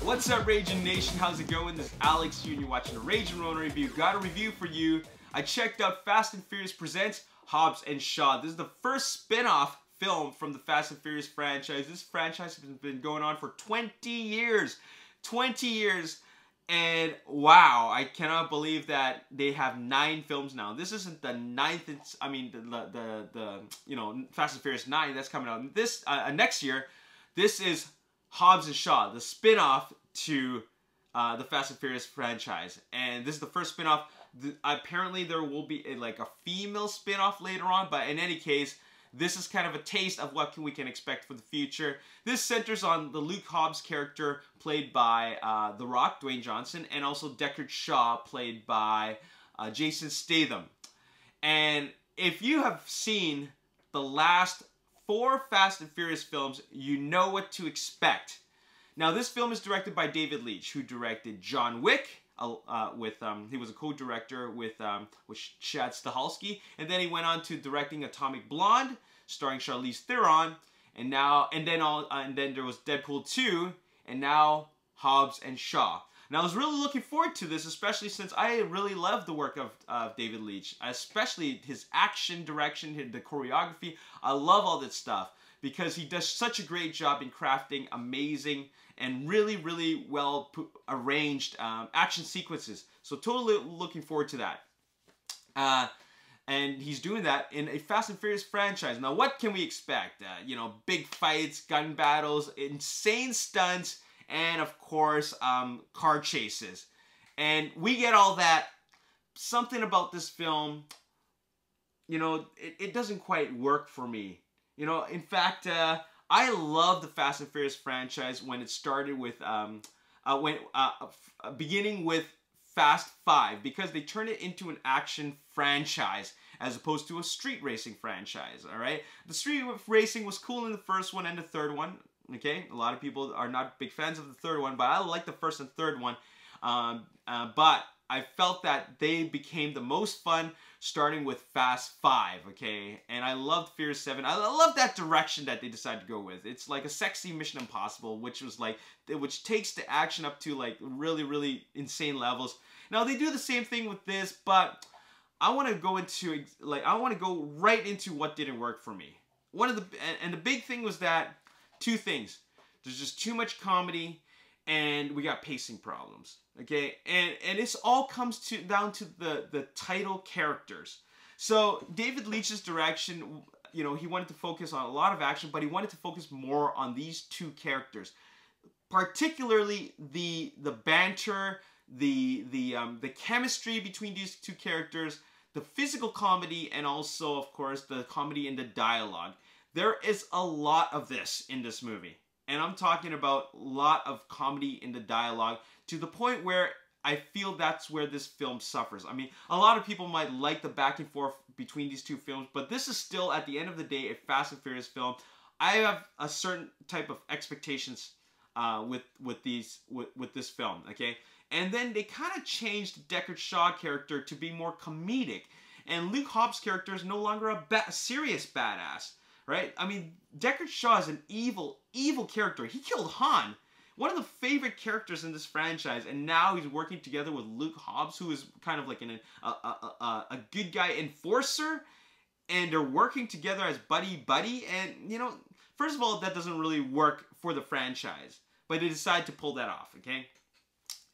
What's up, Ragin Nation? How's it going? This is Alex here, and you're watching a Ragin Ronin review. Got a review for you. I checked out Fast and Furious Presents Hobbs Shaw. This is the first spin-off film from the Fast and Furious franchise. This franchise has been going on for 20 years. 20 years. And wow, I cannot believe that they have 9 films now. This isn't the 9th, I mean, the Fast and Furious 9 that's coming out this next year. This is Hobbs Shaw, the spin-off to the Fast and Furious franchise. And this is the first spin-off. Apparently there will be a female spin-off later on, but in any case, this is kind of a taste of what we can expect for the future. This centers on the Luke Hobbs character played by The Rock, Dwayne Johnson, and also Deckard Shaw played by Jason Statham. And if you have seen the last 4 Fast and Furious films, you know what to expect. Now, this film is directed by David Leitch, who directed John Wick. He was a co-director with Chad Stahelski, and then he went on to directing Atomic Blonde, starring Charlize Theron, and then there was Deadpool 2, and now Hobbs and Shaw. Now, I was really looking forward to this, especially since I really love the work of David Leitch, especially his action direction, the choreography. I love all that stuff because he does such a great job in crafting amazing and really, really well arranged action sequences. So totally looking forward to that. And he's doing that in a Fast and Furious franchise. Now, what can we expect? Big fights, gun battles, insane stunts, and of course, car chases. And we get all that. Something about this film, it doesn't quite work for me. In fact, I love the Fast and Furious franchise when it started with, beginning with Fast 5, because they turned it into an action franchise as opposed to a street racing franchise, alright? The street racing was cool in the first one and the third one, okay? A lot of people are not big fans of the third one, but I like the first and third one. But I felt that they became the most fun starting with Fast 5, okay? And I loved Furious 7. I love that direction that they decided to go with. It's like a sexy Mission Impossible, which takes the action up to really, really insane levels. Now, they do the same thing with this, but I want to go right into what didn't work for me. And the big thing was that 2 things. There's just too much comedy, and we got pacing problems, okay? And this all comes down to the title characters. So David Leitch's direction, he wanted to focus on a lot of action, but he wanted to focus more on these 2 characters, particularly the banter, the chemistry between these 2 characters, the physical comedy, and also, of course, the comedy in the dialogue. There is a lot of this in this movie. And I'm talking about a lot of comedy in the dialogue to the point where I feel that's where this film suffers. I mean, a lot of people might like the back and forth between these 2 films, but this is still, at the end of the day, a Fast and Furious film. I have a certain type of expectations with this film, okay? And then they kind of changed Deckard Shaw character to be more comedic. And Luke Hobbs' character is no longer a serious badass. Right? I mean, Deckard Shaw is an evil, evil character. He killed Han, one of the favorite characters in this franchise, and now he's working together with Luke Hobbs, who is kind of like a good guy enforcer, and they're working together as buddy-buddy, and, first of all, that doesn't really work for the franchise, but they decide to pull that off, okay?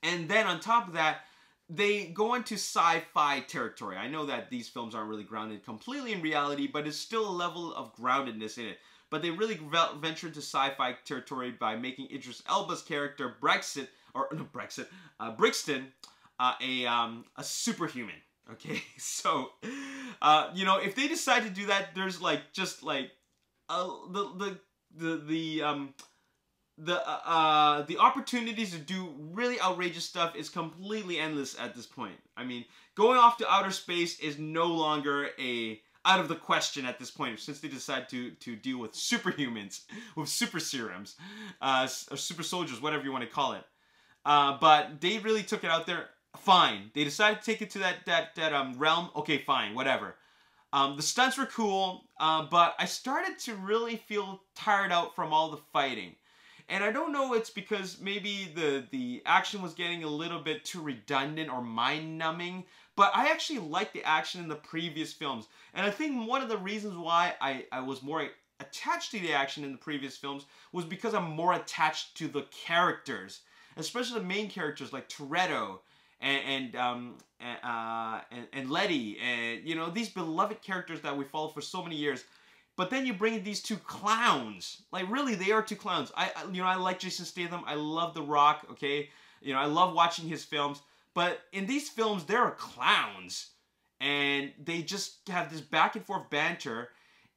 And then on top of that, they go into sci-fi territory. I know that these films aren't really grounded completely in reality, but it's still a level of groundedness in it. But they really venture into sci-fi territory by making Idris Elba's character Brixton a superhuman. Okay, so if they decide to do that, there's the opportunities to do really outrageous stuff is completely endless at this point. I mean, going off to outer space is no longer out of the question at this point, since they decide to deal with superhumans, with super serums, or super soldiers, whatever you want to call it. But they really took it out there. Fine. They decided to take it to that realm. Okay, fine, whatever. The stunts were cool, but I started to really feel tired out from all the fighting. And I don't know, it's because maybe the action was getting a little bit too redundant or mind-numbing, but I actually liked the action in the previous films. And I think one of the reasons why I was more attached to the action in the previous films was because I'm more attached to the characters, especially the main characters like Toretto and Letty, and you know, these beloved characters that we followed for so many years. But then you bring in these two clowns. Like, really, they are two clowns. I like Jason Statham. I love The Rock, okay? You know, I love watching his films. But in these films, there are clowns. And they just have this back and forth banter.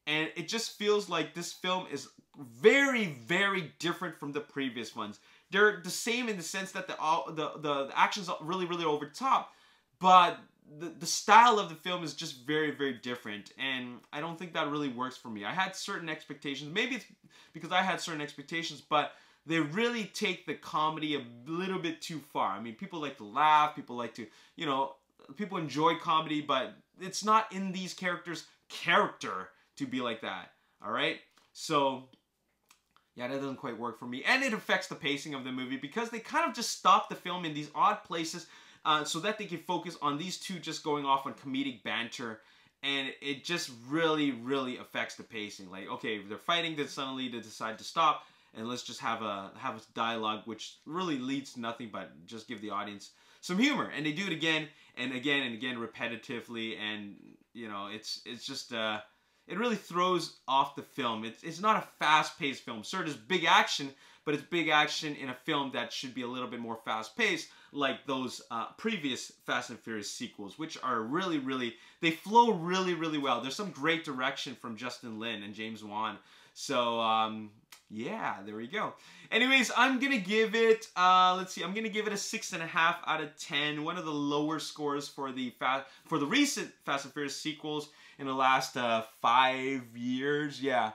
And it just feels like this film is very, very different from the previous ones. They're the same in the sense that the action's really, really over the top. But the style of the film is just very, very different, and I don't think that really works for me. I had certain expectations. Maybe it's because I had certain expectations, but they really take the comedy a little bit too far. I mean, people like to laugh, people like to, you know, people enjoy comedy, but it's not in these characters' character to be like that, all right? So, yeah, that doesn't quite work for me, and it affects the pacing of the movie because they kind of just stop the film in these odd places so that they can focus on these two just going off on comedic banter, and it just really, really affects the pacing. Like, okay, they're fighting, then suddenly they decide to stop, and let's just have a dialogue, which really leads to nothing but just give the audience some humor. And they do it again and again and again repetitively, and you know, it's just it really throws off the film. It's not a fast-paced film. Sure, there's big action, but it's big action in a film that should be a little bit more fast-paced, like those previous Fast and Furious sequels, which are really, really, they flow really, really well. There's some great direction from Justin Lin and James Wan. So, yeah, there we go. Anyways, I'm going to give it, let's see, I'm going to give it a 6.5 out of 10. One of the lower scores for the recent Fast and Furious sequels in the last 5 years. Yeah.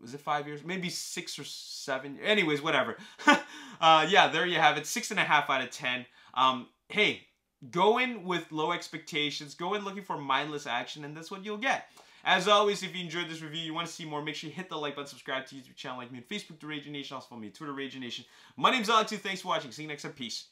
Is it 5 years? Maybe 6 or 7. Anyways, whatever. Yeah, there you have it. 6.5 out of 10. Hey, go in with low expectations. Go in looking for mindless action, and that's what you'll get. As always, if you enjoyed this review, you want to see more, make sure you hit the like button, subscribe to the YouTube channel, like me on Facebook, The Ragin Nation, also follow me on Twitter, Ragin Nation. My name's Alex. Thanks for watching. See you next time. Peace.